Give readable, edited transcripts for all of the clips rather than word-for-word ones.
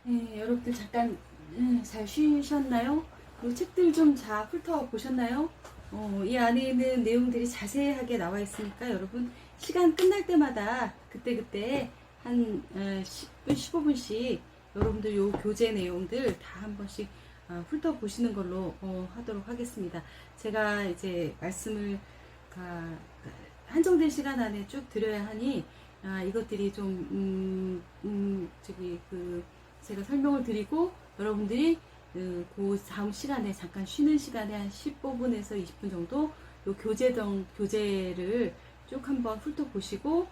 네, 여러분들 잠깐 잘 쉬셨나요? 그리고 책들 좀 잘 훑어보셨나요? 이 안에 있는 내용들이 자세하게 나와 있으니까 여러분 시간 끝날 때마다 그때그때 한 10분, 15분씩 여러분들 요 교재 내용들 다 한 번씩 훑어보시는 걸로 하도록 하겠습니다. 제가 이제 말씀을 한정된 시간 안에 쭉 드려야 하니 이것들이 좀 제가 설명을 드리고 여러분들이 그 다음 시간에 잠깐 쉬는 시간에 한 15분에서 20분 정도 요 교재를 쭉 한번 훑어보시고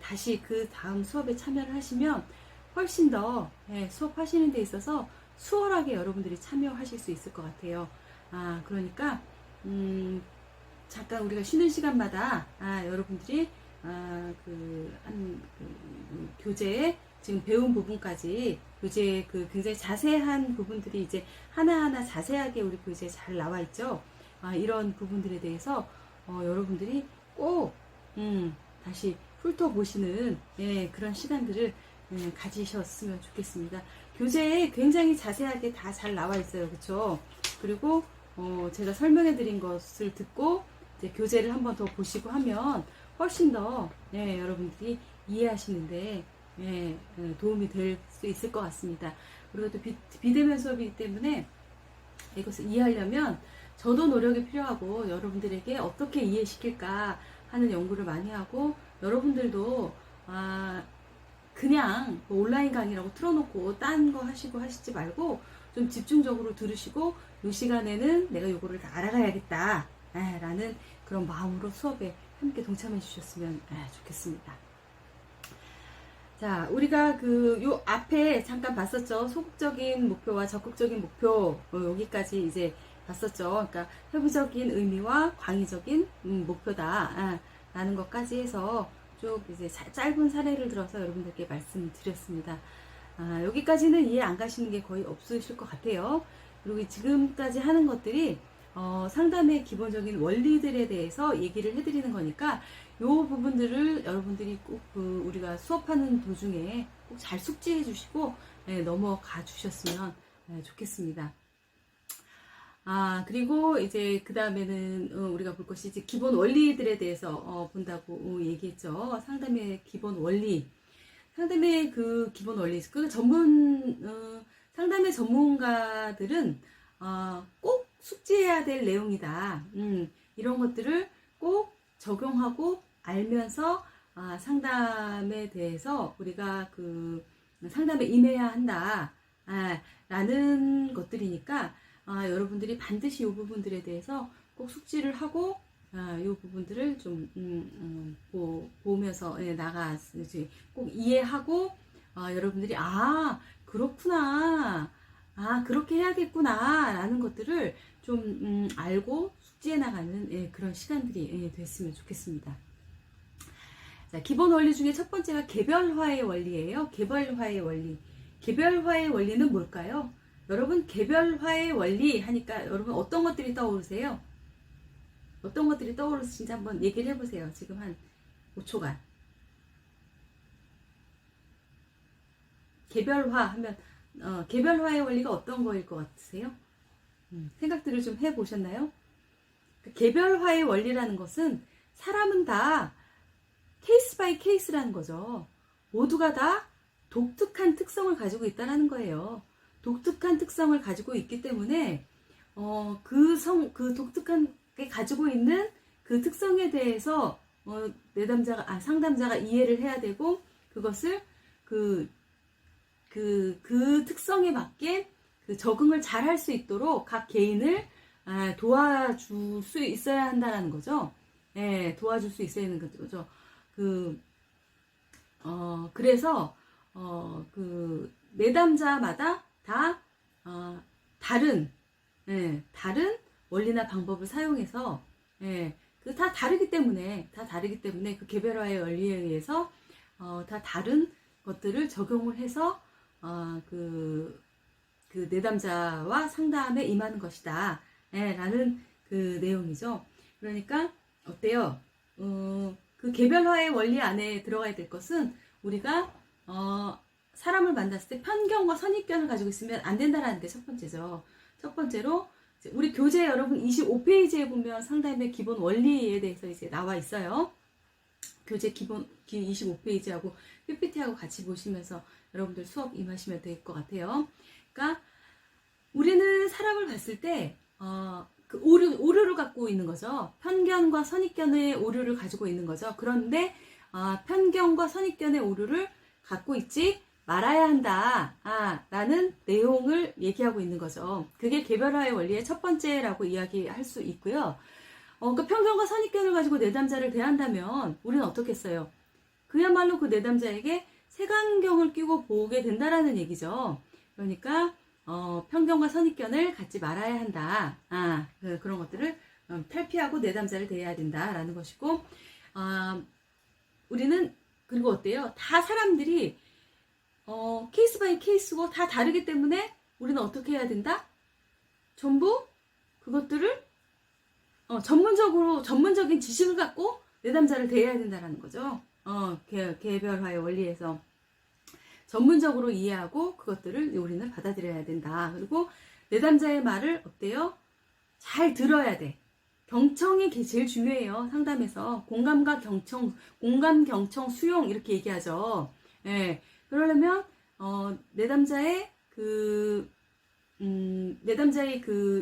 다시 그 다음 수업에 참여를 하시면 훨씬 더 수업하시는 데 있어서 수월하게 여러분들이 참여하실 수 있을 것 같아요. 그러니까 잠깐 우리가 쉬는 시간마다 여러분들이 교재에 지금 배운 부분까지 교재 굉장히 자세한 부분들이 이제 하나하나 자세하게 우리 교재에 잘 나와 있죠. 이런 부분들에 대해서 여러분들이 꼭 다시 훑어보시는 그런 시간들을 가지셨으면 좋겠습니다. 교재에 굉장히 자세하게 다 잘 나와 있어요. 그렇죠? 그리고 제가 설명해 드린 것을 듣고 이제 교재를 한번 더 보시고 하면 훨씬 더 여러분들이 이해하시는데 도움이 될 수 있을 것 같습니다. 그리고 또 비대면 수업이기 때문에 이것을 이해하려면 저도 노력이 필요하고 여러분들에게 어떻게 이해시킬까 하는 연구를 많이 하고 여러분들도 그냥 뭐 온라인 강의라고 틀어놓고 딴 거 하시지 말고 좀 집중적으로 들으시고 이 시간에는 내가 요거를 다 알아가야겠다 라는 그런 마음으로 수업에 함께 동참해 주셨으면 좋겠습니다. 자, 우리가 요 앞에 잠깐 봤었죠. 소극적인 목표와 적극적인 목표, 여기까지 이제 봤었죠. 그러니까 회부적인 의미와 광의적인 목표다 라는 것까지 해서 쭉 이제 짧은 사례를 들어서 여러분들께 말씀드렸습니다. 여기까지는 이해 안 가시는 게 거의 없으실 것 같아요. 그리고 지금까지 하는 것들이 상담의 기본적인 원리들에 대해서 얘기를 해드리는 거니까 이 부분들을 여러분들이 꼭 우리가 수업하는 도중에 꼭 잘 숙지해 주시고 넘어가 주셨으면 좋겠습니다. 그리고 이제 그 다음에는 우리가 볼 것이 이제 기본 원리들에 대해서 본다고 얘기했죠. 상담의 기본 원리. 상담의 그 기본 원리. 상담의 전문가들은 꼭 숙지해야 될 내용이다. 이런 것들을 꼭 적용하고 알면서 상담에 대해서 우리가 상담에 임해야 한다. 라는 것들이니까 여러분들이 반드시 이 부분들에 대해서 꼭 숙지를 하고 이 부분들을 좀 보면서 나가지 꼭 이해하고 여러분들이 그렇구나 그렇게 해야겠구나 라는 것들을 좀 알고 숙지해 나가는 그런 시간들이 됐으면 좋겠습니다. 자, 기본 원리 중에 첫 번째가 개별화의 원리예요. 개별화의 원리. 개별화의 원리는 뭘까요? 여러분, 개별화의 원리 하니까 여러분 어떤 것들이 떠오르세요? 어떤 것들이 떠오르시는지 한번 얘기를 해보세요. 지금 한 5초간. 개별화 하면 개별화의 원리가 어떤 거일 것 같으세요? 생각들을 좀 해보셨나요? 개별화의 원리라는 것은 사람은 다 케이스 바이 케이스라는 거죠. 모두가 다 독특한 특성을 가지고 있다는 거예요. 독특한 특성을 가지고 있기 때문에 그 독특하게 가지고 있는 그 특성에 대해서 상담자가 이해를 해야 되고 그것을 그 특성에 맞게 적응을 잘 할 수 있도록 각 개인을 도와줄 수 있어야 한다는 거죠. 도와줄 수 있어야 하는 거죠. 그래서 내담자마다 다 다른 원리나 방법을 사용해서 다 다르기 때문에 그 개별화의 원리에 의해서 다 다른 것들을 적용을 해서 그 내담자와 상담에 임하는 것이다 라는 그 내용이죠. 그러니까 어때요? 그 개별화의 원리 안에 들어가야 될 것은 우리가 사람을 만났을 때 편견과 선입견을 가지고 있으면 안 된다라는 게 첫 번째죠. 첫 번째로 우리 교재 여러분 25페이지에 보면 상담의 기본 원리에 대해서 이제 나와 있어요. 교재 기본 25페이지하고 PPT하고 같이 보시면서 여러분들 수업 임하시면 될 것 같아요. 그러니까 우리는 사람을 봤을 때 그 오류를 갖고 있는 거죠. 편견과 선입견의 오류를 가지고 있는 거죠. 그런데 편견과 선입견의 오류를 갖고 있지 말아야 한다. 라는 내용을 얘기하고 있는 거죠. 그게 개별화의 원리의 첫 번째라고 이야기할 수 있고요. 그 편견과 선입견을 가지고 내담자를 대한다면 우리는 어떻겠어요? 그야말로 그 내담자에게 색안경을 끼고 보게 된다라는 얘기죠. 그러니까 편견과 선입견을 갖지 말아야 한다. 그런 것들을 탈피하고 내담자를 대해야 된다라는 것이고, 우리는 그리고 어때요? 다 사람들이 케이스 바이 케이스고 다 다르기 때문에 우리는 어떻게 해야 된다? 전부 그것들을 전문적인 지식을 갖고 내담자를 대해야 된다라는 거죠. 개별화의 원리에서 전문적으로 이해하고 그것들을 우리는 받아들여야 된다. 그리고 내담자의 말을 어때요? 잘 들어야 돼. 경청이 제일 중요해요. 상담에서 공감, 경청, 수용 이렇게 얘기하죠. 예. 그러려면 내담자의 그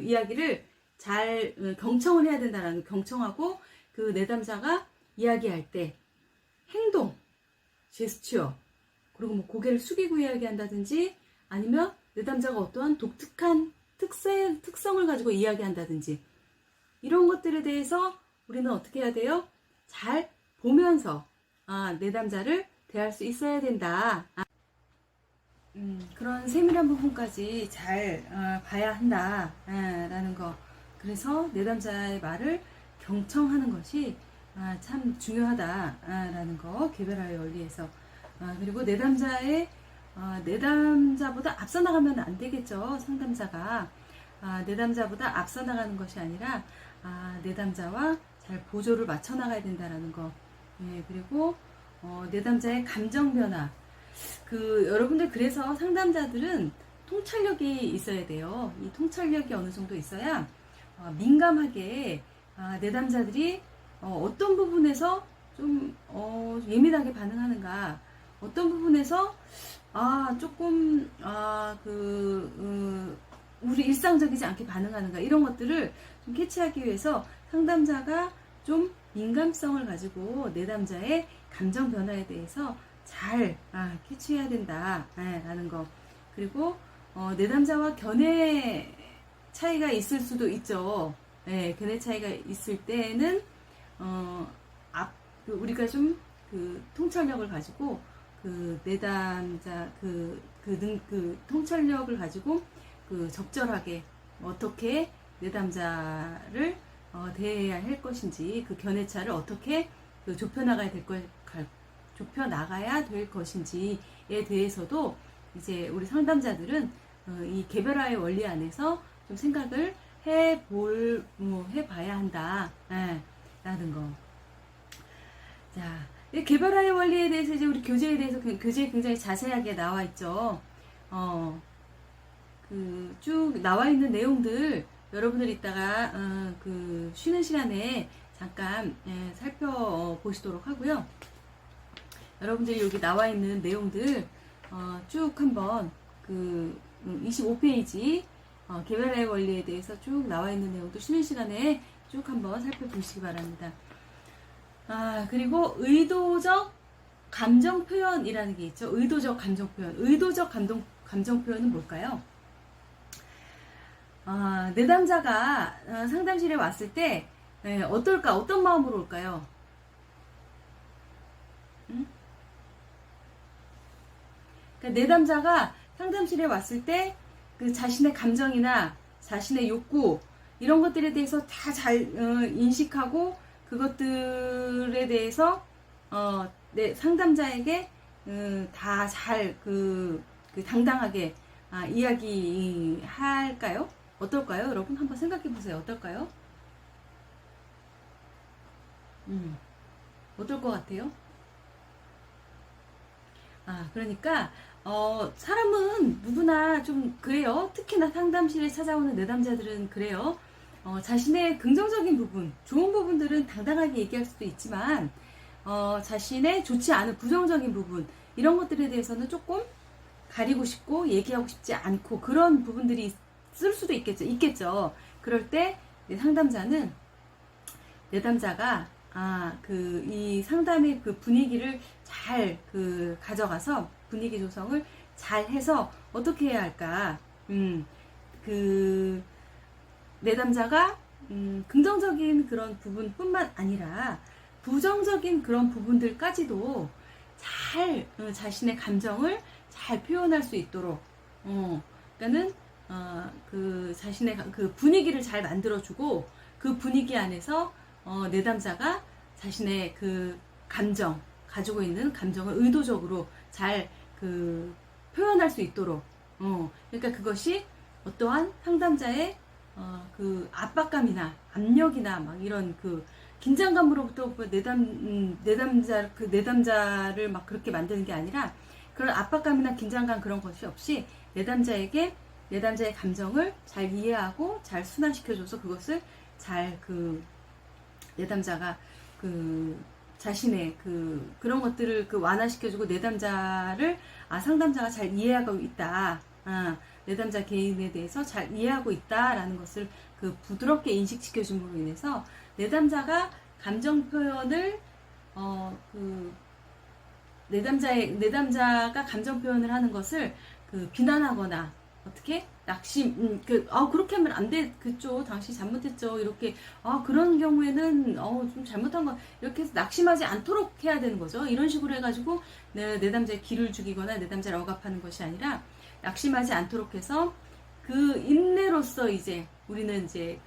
이야기를 잘 경청을 해야 된다라는 경청하고 그 내담자가 이야기할 때 행동, 제스처 그리고 뭐 고개를 숙이고 이야기한다든지 아니면 내담자가 어떠한 독특한 특성을 가지고 이야기한다든지 이런 것들에 대해서 우리는 어떻게 해야 돼요? 잘 보면서 내담자를 대할 수 있어야 된다. 그런 세밀한 부분까지 잘 봐야 한다 라는 거. 그래서 내담자의 말을 경청하는 것이 참 중요하다라는 거. 개별화의 원리에서. 그리고 내담자보다 앞서 나가면 안 되겠죠. 상담자가. 내담자보다 앞서 나가는 것이 아니라 내담자와 잘 보조를 맞춰 나가야 된다라는 거. 예, 그리고 내담자의 감정 변화. 여러분들 그래서 상담자들은 통찰력이 있어야 돼요. 이 통찰력이 어느 정도 있어야 민감하게 내담자들이 어떤 부분에서 좀 예민하게 반응하는가, 어떤 부분에서 조금 우리 일상적이지 않게 반응하는가 이런 것들을 좀 캐치하기 위해서 상담자가 좀 민감성을 가지고 내담자의 감정 변화에 대해서 잘 캐치해야 된다 라는 거. 그리고 내담자와 견해 차이가 있을 수도 있죠. 네, 견해 차이가 있을 때는 우리가 좀 통찰력을 가지고 내담자 통찰력을 가지고 적절하게 어떻게 내담자를 대해야 할 것인지 그 견해차를 어떻게 좁혀나가야 될 것인지에 대해서도 이제 우리 상담자들은 이 개별화의 원리 안에서 좀 생각을 해봐야 한다 라는 거. 자, 이 개별화의 원리에 대해서 이제 우리 교재에 굉장히 자세하게 나와 있죠. 쭉 나와 있는 내용들 여러분들 이따가 쉬는 시간에 잠깐 살펴보시도록 하고요. 여러분들이 여기 나와 있는 내용들 쭉 한번 25페이지 개별화의 원리에 대해서 쭉 나와 있는 내용도 쉬는 시간에 쭉 한번 살펴보시기 바랍니다. 그리고 의도적 감정 표현이라는 게 있죠. 의도적 감정 표현. 의도적 감정 표현은 뭘까요? 내담자가 상담실에 왔을 때 어떨까? 어떤 마음으로 올까요? 그러니까 내담자가 상담실에 왔을 때 그 자신의 감정이나 자신의 욕구 이런 것들에 대해서 다 잘 인식하고 그것들에 대해서 상담자에게 다 잘 당당하게 이야기할까요? 어떨까요? 여러분 한번 생각해 보세요. 어떨까요? 어떨 것 같아요? 그러니까 사람은 누구나 좀 그래요. 특히나 상담실에 찾아오는 내담자들은 그래요. 자신의 긍정적인 부분, 좋은 부분들은 당당하게 얘기할 수도 있지만, 자신의 좋지 않은 부정적인 부분, 이런 것들에 대해서는 조금 가리고 싶고, 얘기하고 싶지 않고, 그런 부분들이 있을 수도 있겠죠. 그럴 때, 상담자는, 내담자가, 이 상담의 그 분위기를 잘 가져가서, 분위기 조성을 잘 해서, 어떻게 해야 할까? 내담자가 긍정적인 그런 부분뿐만 아니라 부정적인 그런 부분들까지도 잘 자신의 감정을 잘 표현할 수 있도록 그러니까는 그 자신의 그 분위기를 잘 만들어주고 그 분위기 안에서 내담자가 자신의 그 감정 가지고 있는 감정을 의도적으로 잘 표현할 수 있도록 그러니까 그것이 어떠한 상담자의 그 압박감이나 압력이나 막 이런 그 긴장감으로부터 내담자를 막 그렇게 만드는 게 아니라 그런 압박감이나 긴장감 그런 것이 없이 내담자의 감정을 잘 이해하고 잘 순환시켜줘서 그것을 잘 내담자가 자신의 그런 것들을 완화시켜주고 내담자를 상담자가 잘 이해하고 있다. 내담자 개인에 대해서 잘 이해하고 있다라는 것을 부드럽게 인식시켜줌으로 인해서 내담자가 감정 표현을 내담자가 감정 표현을 하는 것을 비난하거나 어떻게 낙심 그렇게 하면 안 돼, 그죠, 당신 잘못했죠, 이렇게 그런 경우에는 좀 잘못한 거 이렇게 해서 낙심하지 않도록 해야 되는 거죠. 이런 식으로 해가지고 내담자에 기를 죽이거나 내담자를 억압하는 것이 아니라 낙심하지 않도록 해서 그 인내로서 이제 우리는 이제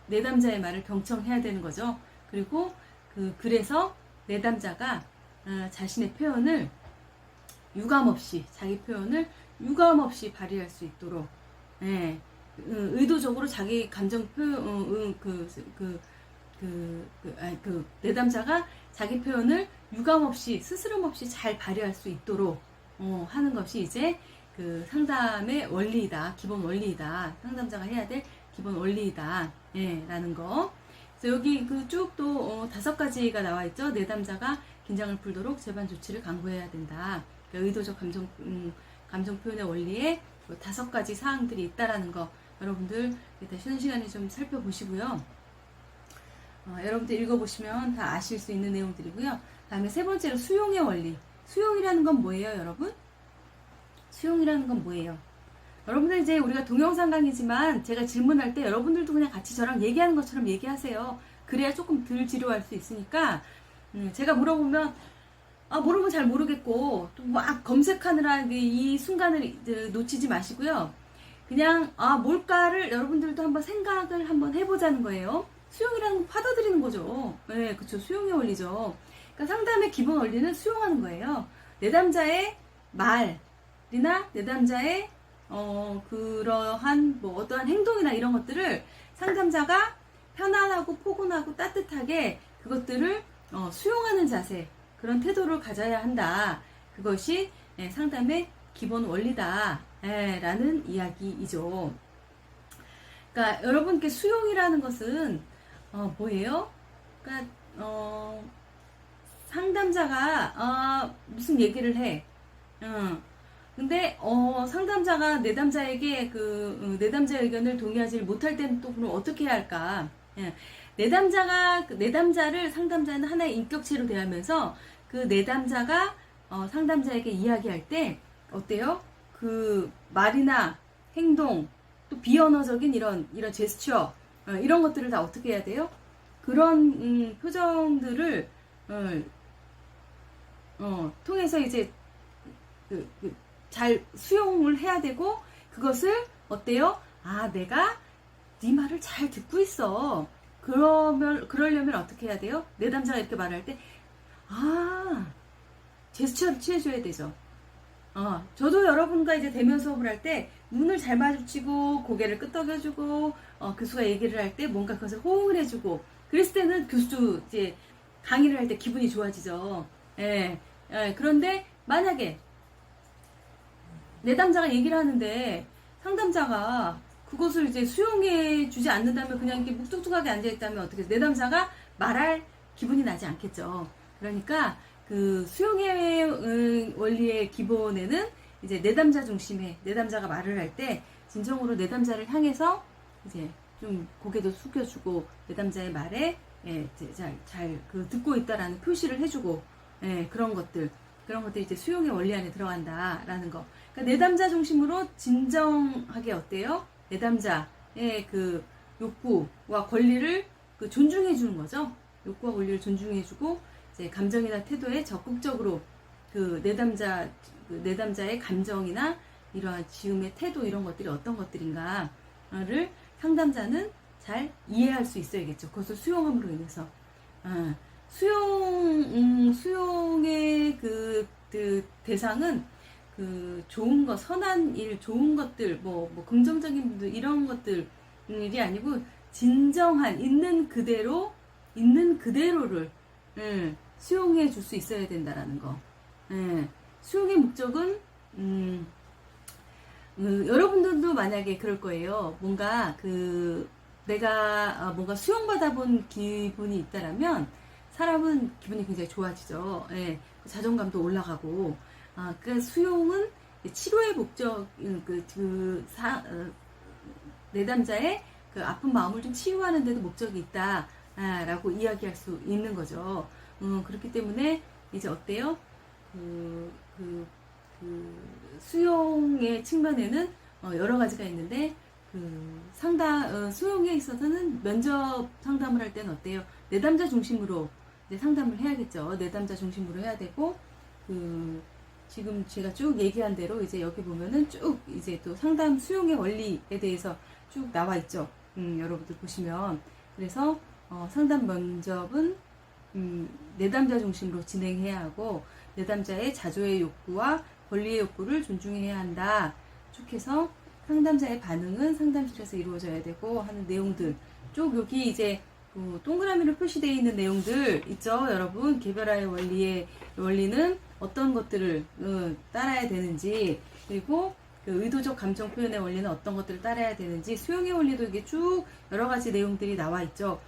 내담자의 말을 경청해야 되는 거죠. 그리고 그래서 내담자가 자신의 표현을 자기 표현을 유감 없이 발휘할 수 있도록 의도적으로 자기 감정 표현 내담자가 자기 표현을 유감 없이 스스럼 없이 잘 발휘할 수 있도록 하는 것이 이제 상담의 원리이다. 기본 원리이다. 상담자가 해야 될 기본 원리이다. 라는 거. 그래서 여기 쭉 또 5가지가 나와 있죠. 내담자가 긴장을 풀도록 재반 조치를 강구해야 된다. 그러니까 의도적 감정 표현의 원리에 5가지 사항들이 있다라는 거. 여러분들 이따 쉬는 시간에 좀 살펴보시고요. 여러분들 읽어보시면 다 아실 수 있는 내용들이고요. 다음에 3번째로 수용의 원리. 수용이라는 건 뭐예요, 여러분? 수용이라는 건 뭐예요? 여러분들 이제 우리가 동영상 강의지만 제가 질문할 때 여러분들도 그냥 같이 저랑 얘기하는 것처럼 얘기하세요. 그래야 조금 덜 지루할 수 있으니까 제가 물어보면 물어보면 잘 모르겠고 또 막 검색하느라 이 순간을 놓치지 마시고요. 그냥 뭘까를 여러분들도 한번 생각을 한번 해보자는 거예요. 수용이라는 건 받아들이는 거죠. 네, 그렇죠. 수용의 원리죠. 그러니까 상담의 기본 원리는 수용하는 거예요. 내담자의 말이나 내담자의 그러한 어떠한 행동이나 이런 것들을 상담자가 편안하고 포근하고 따뜻하게 그것들을 수용하는 자세, 그런 태도를 가져야 한다. 그것이 상담의 기본 원리다. 라는 이야기이죠. 그러니까 여러분께 수용이라는 것은 뭐예요? 그러니까 상담자가 무슨 얘기를 해. 근데 상담자가 내담자에게 내담자의 의견을 동의하지 못할 때는 또 그럼 어떻게 해야 할까? 내담자를 상담자는 하나의 인격체로 대하면서 그 내담자가 상담자에게 이야기할 때 어때요? 그 말이나 행동, 또 비언어적인 이런 제스처, 이런 것들을 다 어떻게 해야 돼요? 그런 표정들을 통해서 이제 잘 수용을 해야 되고, 그것을 어때요? 내가 네 말을 잘 듣고 있어. 그러려면 어떻게 해야 돼요? 내담자가 이렇게 말할 때 제스처를 취해줘야 되죠. 저도 여러분과 이제 대면 수업을 할 때 눈을 잘 마주치고 고개를 끄덕여주고 교수가 얘기를 할 때 뭔가 그것을 호응을 해주고, 그랬을 때는 교수도 이제 강의를 할 때 기분이 좋아지죠. 그런데 만약에 내담자가 얘기를 하는데 상담자가 그것을 이제 수용해 주지 않는다면 그냥 이렇게 묵뚝뚝하게 앉아있다면 어떻게 내담자가 말할 기분이 나지 않겠죠. 그러니까 그 수용의 원리의 기본에는 이제 내담자 중심의 내담자가 말을 할 때 진정으로 내담자를 향해서 이제 좀 고개도 숙여주고 내담자의 말에 예, 잘 그 듣고 있다라는 표시를 해주고 예, 그런 것들이 이제 수용의 원리 안에 들어간다라는 거. 그러니까 내담자 중심으로 진정하게 어때요? 내담자의 그 욕구와 권리를 그 존중해 주는 거죠. 욕구와 권리를 존중해 주고 이제 감정이나 태도에 적극적으로 그 내담자의 감정이나 이러한 지음의 태도 이런 것들이 어떤 것들인가를 상담자는 잘 이해할 수 있어야겠죠. 그것을 수용함으로 인해서 수용의 그 대상은 그 좋은 것, 선한 일, 좋은 것들, 뭐 긍정적인 분들 이런 것들이 아니고 진정한 있는 그대로를 수용해 줄 수 있어야 된다라는 거. 수용의 목적은 여러분들도 만약에 그럴 거예요. 뭔가 내가 뭔가 수용받아 본 기분이 있다라면 사람은 기분이 굉장히 좋아지죠. 예, 자존감도 올라가고. 그 수용은 치료의 목적, 내담자의 그 아픈 마음을 좀 치유하는 데도 목적이 있다라고 이야기할 수 있는 거죠. 그렇기 때문에 이제 어때요? 수용의 측면에는 여러 가지가 있는데 수용에 있어서는 면접 상담을 할 때는 어때요? 내담자 중심으로 이제 상담을 해야겠죠. 내담자 중심으로 해야 되고 지금 제가 쭉 얘기한 대로 이제 여기 보면은 쭉 이제 또 상담 수용의 원리에 대해서 쭉 나와 있죠. 여러분들 보시면 그래서 상담 면접은 내담자 중심으로 진행해야 하고 내담자의 자조의 욕구와 권리의 욕구를 존중해야 한다. 쭉 해서 상담자의 반응은 상담실에서 이루어져야 되고 하는 내용들 쭉 여기 이제 동그라미로 표시되어 있는 내용들 있죠. 여러분 개별화의 원리는 어떤 것들을 따라야 되는지 그리고 그 의도적 감정 표현의 원리는 어떤 것들을 따라야 되는지 수용의 원리도 이게 쭉 여러 가지 내용들이 나와 있죠.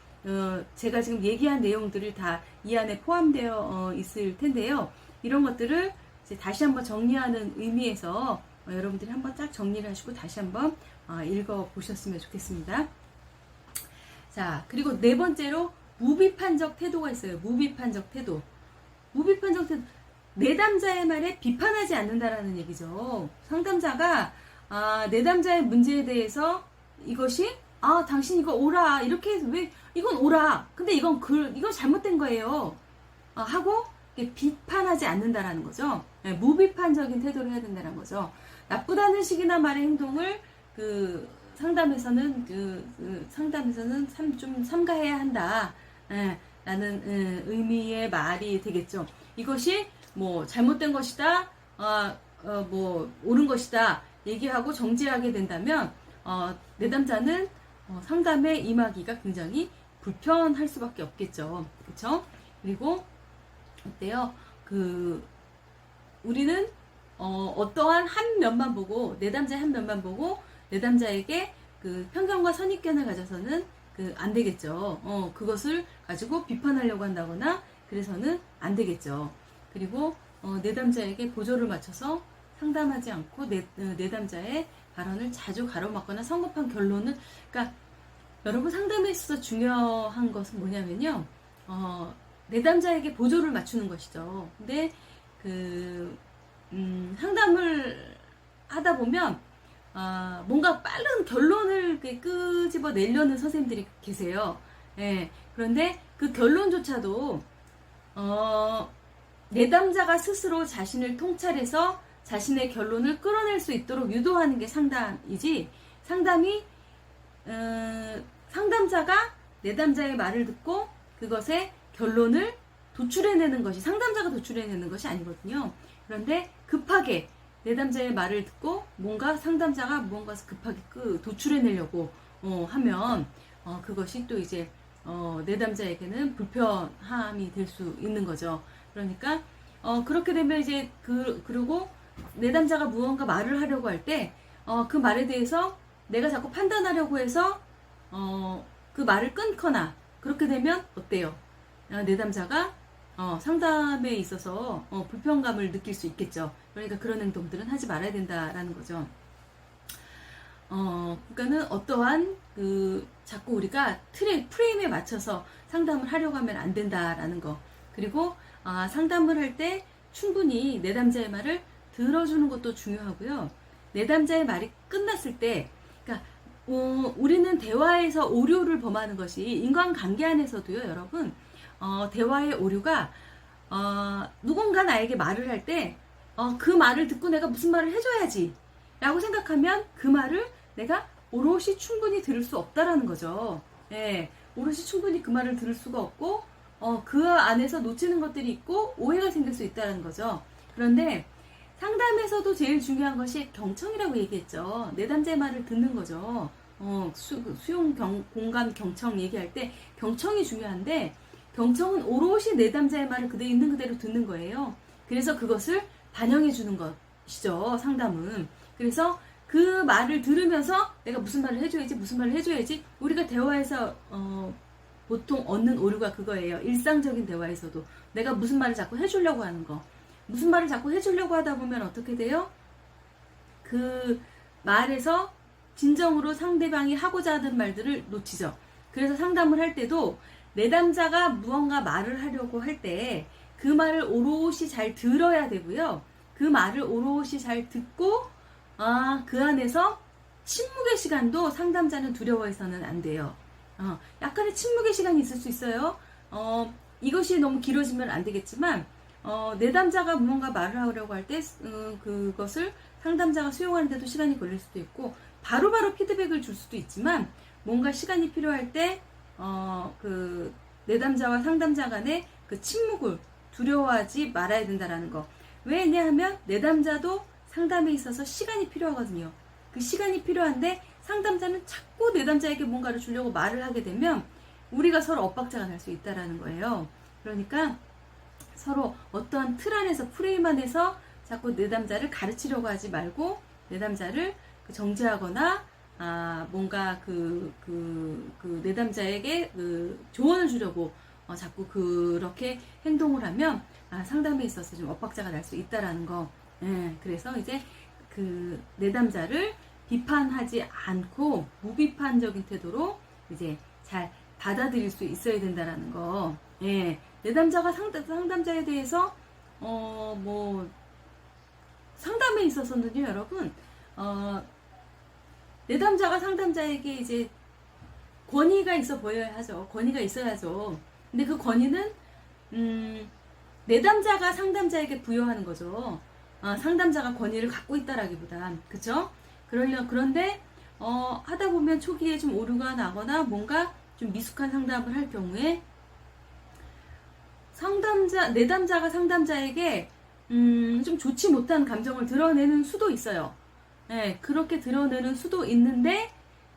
제가 지금 얘기한 내용들을 다 이 안에 포함되어 있을 텐데요. 이런 것들을 이제 다시 한번 정리하는 의미에서 여러분들이 한번 쫙 정리를 하시고 다시 한번 읽어보셨으면 좋겠습니다. 자, 그리고 네 번째로 무비판적 태도가 있어요. 무비판적 태도. 내담자의 말에 비판하지 않는다라는 얘기죠. 상담자가 내담자의 문제에 대해서 이것이 당신 이거 오라 이렇게 해서 왜 이건 오라 근데 이건 잘못된 거예요 하고 비판하지 않는다라는 거죠. 네, 무비판적인 태도를 해야 된다는 거죠. 나쁘다는 식이나 말의 행동을 상담에서는 좀 삼가해야 한다 라는 의미의 말이 되겠죠. 이것이 뭐 잘못된 것이다 뭐 옳은 것이다 얘기하고 정지하게 된다면 내담자는 상담에 임하기가 굉장히 불편할 수밖에 없겠죠. 그렇죠? 그리고 어때요? 우리는 어떠한 한 면만 보고 내담자의 한 면만 보고 내담자에게 그 편견과 선입견을 가져서는 안 되겠죠. 그것을 가지고 비판하려고 한다거나 그래서는 안 되겠죠. 그리고 내담자에게 보조를 맞춰서 상담하지 않고 내담자의 발언을 자주 가로막거나 성급한 결론을 그러니까 여러분 상담에 있어서 중요한 것은 뭐냐면요. 내담자에게 보조를 맞추는 것이죠. 근데 상담을 하다 보면 뭔가 빠른 결론을 끄집어 내려는 선생님들이 계세요. 예, 그런데 그 결론조차도 내담자가 스스로 자신을 통찰해서 자신의 결론을 끌어낼 수 있도록 유도하는 게 상담이지 상담자가 내담자의 말을 듣고 그것의 결론을 도출해내는 것이 상담자가 도출해내는 것이 아니거든요. 그런데 급하게 내담자의 말을 듣고 상담자가 무언가를 급하게 도출해내려고 하면 그것이 또 이제 내담자에게는 불편함이 될 수 있는 거죠. 그러니까 그렇게 되면 이제 그리고 내담자가 무언가 말을 하려고 할 때, 그 말에 대해서 내가 자꾸 판단하려고 해서, 그 말을 끊거나, 그렇게 되면 어때요? 내담자가, 상담에 있어서, 불편감을 느낄 수 있겠죠. 그러니까 그런 행동들은 하지 말아야 된다라는 거죠. 그러니까는 어떠한 자꾸 우리가 프레임에 맞춰서 상담을 하려고 하면 안 된다라는 거. 그리고 상담을 할 때 충분히 내담자의 말을 들어주는 것도 중요하고요. 내담자의 말이 끝났을 때, 그러니까 우리는 대화에서 오류를 범하는 것이 인간관계 안에서도요, 여러분. 대화의 오류가 누군가 나에게 말을 할 때, 그 말을 듣고 내가 무슨 말을 해줘야지 라고 생각하면 그 말을 내가 오롯이 충분히 들을 수 없다라는 거죠. 예, 오롯이 충분히 그 말을 들을 수가 없고, 그 안에서 놓치는 것들이 있고 오해가 생길 수 있다는 거죠. 그런데 상담에서도 제일 중요한 것이 경청이라고 얘기했죠. 내담자의 말을 듣는 거죠. 수용, 공감, 경청 얘기할 때 경청이 중요한데, 경청은 오롯이 내담자의 말을 그대로 있는 그대로 듣는 거예요. 그래서 그것을 반영해 주는 것이죠, 상담은. 그래서 그 말을 들으면서 내가 무슨 말을 해줘야지. 우리가 대화에서 보통 얻는 오류가 그거예요. 일상적인 대화에서도 내가 무슨 말을 자꾸 해주려고 하는 거. 무슨 말을 자꾸 해주려고 하다 보면 어떻게 돼요? 그 말에서 진정으로 상대방이 하고자 하는 말들을 놓치죠. 그래서 상담을 할 때도 내담자가 무언가 말을 하려고 할 때 그 말을 오롯이 잘 들어야 되고요. 그 말을 오롯이 잘 듣고 그 안에서 침묵의 시간도 상담자는 두려워해서는 안 돼요. 약간의 침묵의 시간이 있을 수 있어요. 이것이 너무 길어지면 안 되겠지만, 내담자가 무언가 말을 하려고 할 때, 그것을 상담자가 수용하는데도 시간이 걸릴 수도 있고, 바로바로 피드백을 줄 수도 있지만, 뭔가 시간이 필요할 때, 내담자와 상담자 간의 그 침묵을 두려워하지 말아야 된다라는 거. 왜냐하면, 내담자도 상담에 있어서 시간이 필요하거든요. 그 시간이 필요한데 상담자는 자꾸 내담자에게 뭔가를 주려고 말을 하게 되면 우리가 서로 엇박자가 날 수 있다라는 거예요. 그러니까 서로 어떠한 틀 안에서, 프레임 안에서 자꾸 내담자를 가르치려고 하지 말고 내담자를 정지하거나 뭔가 내담자에게 조언을 주려고 자꾸 그렇게 행동을 하면 상담에 있어서 좀 엇박자가 날 수 있다라는 거. 예, 그래서 이제 내담자를 비판하지 않고 무비판적인 태도로 이제 잘 받아들일 수 있어야 된다라는 거. 예, 내담자가 상담자에 대해서 상담에 있어서는요, 여러분, 내담자가 상담자에게 이제 권위가 있어 보여야 하죠. 권위가 있어야죠. 근데 그 권위는 내담자가 상담자에게 부여하는 거죠. 상담자가 권위를 갖고 있다라기보다, 그쵸? 그런데 하다 보면 초기에 좀 오류가 나거나 뭔가 좀 미숙한 상담을 할 경우에 내담자가 상담자에게 좀 좋지 못한 감정을 드러내는 수도 있어요. 네, 그렇게 드러내는 수도 있는데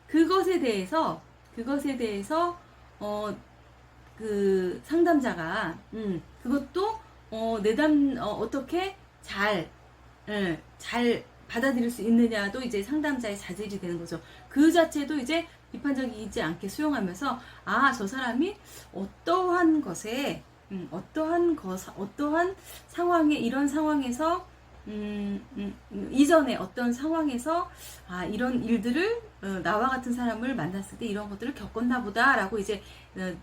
그것에 대해서 상담자가 그것도 어떻게 잘 받아들일 수 있느냐도 이제 상담자의 자질이 되는 거죠. 그 자체도 이제 비판적이지 않게 수용하면서 저 사람이 어떠한 상황에, 이런 상황에서 이전에 어떤 상황에서 이런 일들을 나와 같은 사람을 만났을 때 이런 것들을 겪었나 보다라고 이제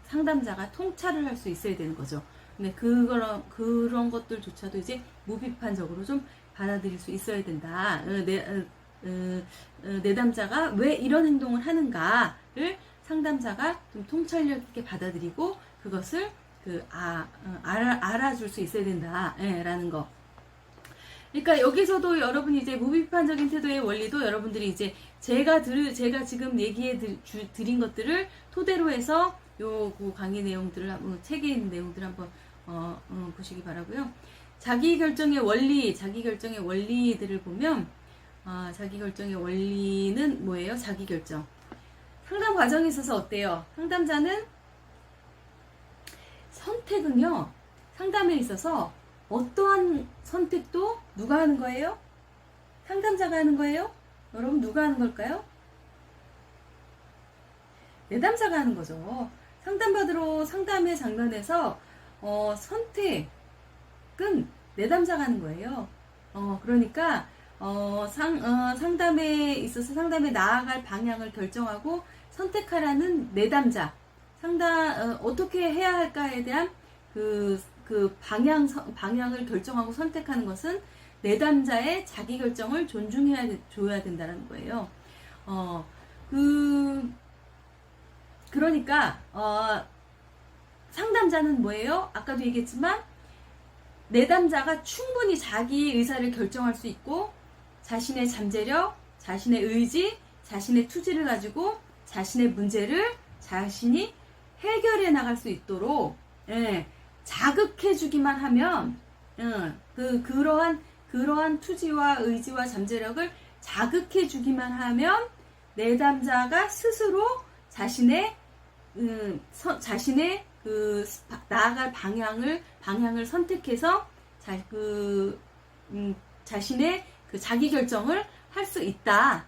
상담자가 통찰을 할 수 있어야 되는 거죠. 근데 그런 것들조차도 이제 무비판적으로 좀 받아들일 수 있어야 된다. 내담자가 왜 이런 행동을 하는가를 상담자가 좀 통찰력 있게 받아들이고 그것을 알아줄 수 있어야 된다. 라는 거. 그러니까 여기서도 여러분이 이제 무비판적인 태도의 원리도 여러분들이 이제 제가 지금 얘기해 드린 것들을 토대로 해서 그 강의 내용들을 한번, 책에 있는 내용들을 한번 보시기 바라고요. 자기결정의 원리들을 보면 자기결정의 원리는 뭐예요? 자기결정. 상담 과정에 있어서 어때요? 상담자는 선택은요, 상담에 있어서 어떠한 선택도 누가 하는 거예요? 상담자가 하는 거예요? 여러분 누가 하는 걸까요? 내담자가 하는 거죠. 상담받으러 상담의 장면에서 선택은 내담자가 하는 거예요. 그러니까 상담에 있어서 상담에 나아갈 방향을 결정하고 선택하라는 내담자, 어떻게 해야 할까에 대한 그 방향을 결정하고 선택하는 것은 내담자의 자기 결정을 줘야 된다는 거예요. 그러니까 상담자는 뭐예요? 아까도 얘기했지만 내담자가 충분히 자기 의사를 결정할 수 있고 자신의 잠재력, 자신의 의지, 자신의 투지를 가지고 자신의 문제를 자신이 해결해 나갈 수 있도록 자극해주기만 하면 그러한 투지와 의지와 잠재력을 자극해주기만 하면 내담자가 스스로 자신의 나아갈 방향을 선택해서 자신의 자기 결정을 할 수 있다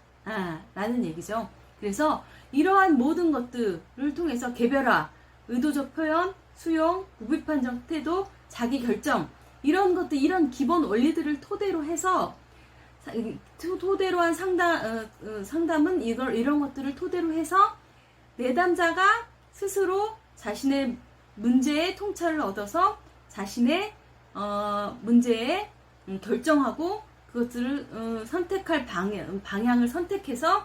라는 얘기죠. 그래서 이러한 모든 것들을 통해서 개별화, 의도적 표현, 수용, 무비판적 태도, 자기 결정 이런 기본 원리들을 토대로 해서 토대로 한 상담은 이런 것들을 토대로 해서 내담자가 스스로 자신의 문제의 통찰을 얻어서 자신의 문제에 결정하고 그것들을 선택할 방향을 선택해서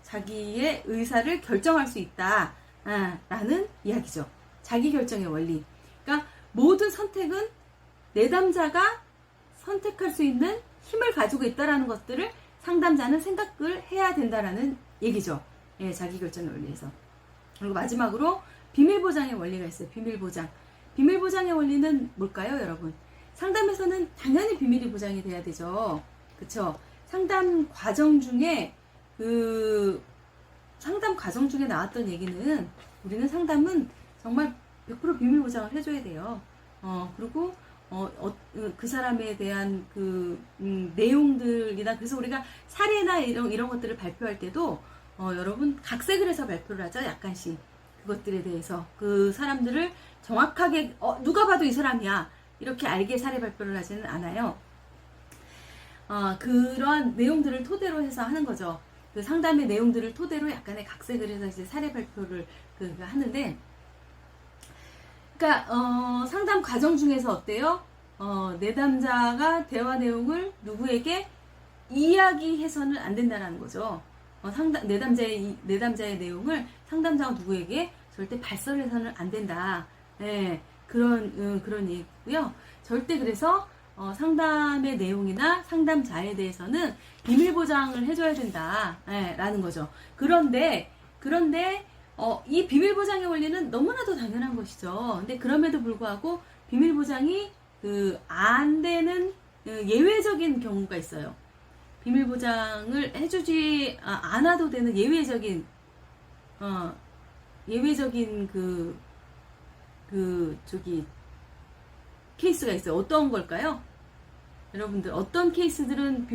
자기의 의사를 결정할 수 있다 라는 이야기죠. 자기결정의 원리. 그러니까 모든 선택은 내담자가 선택할 수 있는 힘을 가지고 있다라는 것들을 상담자는 생각을 해야 된다라는 얘기죠. 예, 자기결정의 원리에서. 그리고 마지막으로 비밀보장의 원리가 있어요. 비밀보장. 비밀보장의 원리는 뭘까요, 여러분? 상담에서는 당연히 비밀이 보장이 돼야 되죠. 그쵸? 상담 과정 중에 나왔던 얘기는 우리는 상담은 정말 100% 비밀 보장을 해줘야 돼요. 그리고 그 사람에 대한 내용들이나 그래서 우리가 사례나 이런 것들을 발표할 때도 여러분 각색을 해서 발표를 하죠. 약간씩 그것들에 대해서 그 사람들을 정확하게 누가 봐도 이 사람이야 이렇게 알게 사례 발표를 하지는 않아요. 그러한 내용들을 토대로 해서 하는 거죠. 그 상담의 내용들을 토대로 약간의 각색을 해서 이제 사례 발표를 하는데, 그러니까 상담 과정 중에서 어때요? 내담자가 대화 내용을 누구에게 이야기해서는 안 된다는 거죠. 내담자의 내용을 상담자가 누구에게 절대 발설해서는 안 된다. 네, 그런 얘기고요. 절대 그래서 상담의 내용이나 상담자에 대해서는 비밀 보장을 해줘야 된다. 네, 라는 거죠. 그런데 이 비밀 보장의 원리는 너무나도 당연한 것이죠. 근데 그럼에도 불구하고 비밀 보장이 안 되는 예외적인 경우가 있어요. 비밀 보장을 해주지 않아도 되는 예외적인 케이스가 있어요. 어떤 걸까요? 여러분들 어떤 케이스들은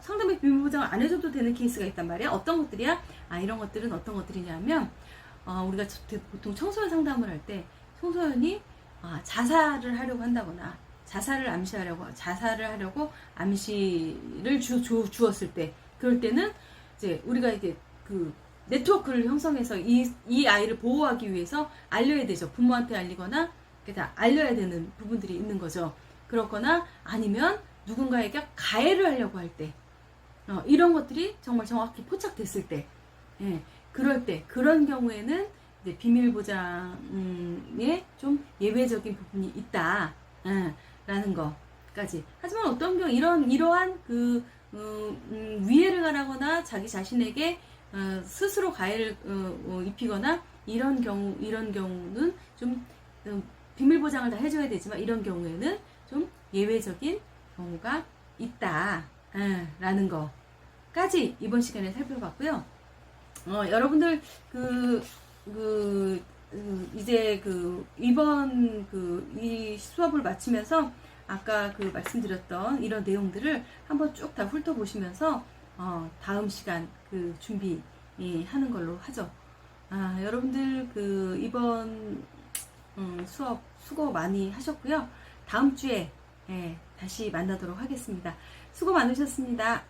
상담의 비밀 보장을 안 해줘도 되는 케이스가 있단 말이야. 어떤 것들이야? 이런 것들은 어떤 것들이냐면 우리가 보통 청소년 상담을 할 때 청소년이 자살을 하려고 한다거나 자살을 하려고 암시를 주었을 때, 그럴 때는 이제 우리가 이게 네트워크를 형성해서 이 아이를 보호하기 위해서 알려야 되죠. 부모한테 알리거나 알려야 되는 부분들이 있는 거죠. 그렇거나 아니면 누군가에게 가해를 하려고 할 때, 이런 것들이 정말 정확히 포착됐을 때, 그럴 때, 그런 경우에는 이제 비밀 보장에 좀 예외적인 부분이 있다. 라는 거까지. 하지만 어떤 경우 이러한 위해를 가하거나 자기 자신에게 스스로 가해를 입히거나 이런 경우는 좀 비밀 보장을 다 해줘야 되지만 이런 경우에는 좀 예외적인 경우가 있다 라는 거까지 이번 시간에 살펴봤고요. 여러분들 이제 이번 이 수업을 마치면서 아까 그 말씀드렸던 이런 내용들을 한번 쭉 다 훑어보시면서 다음 시간 그 준비하는 걸로 하죠. 여러분들 그 이번 수업 수고 많이 하셨고요. 다음 주에 다시 만나도록 하겠습니다. 수고 많으셨습니다.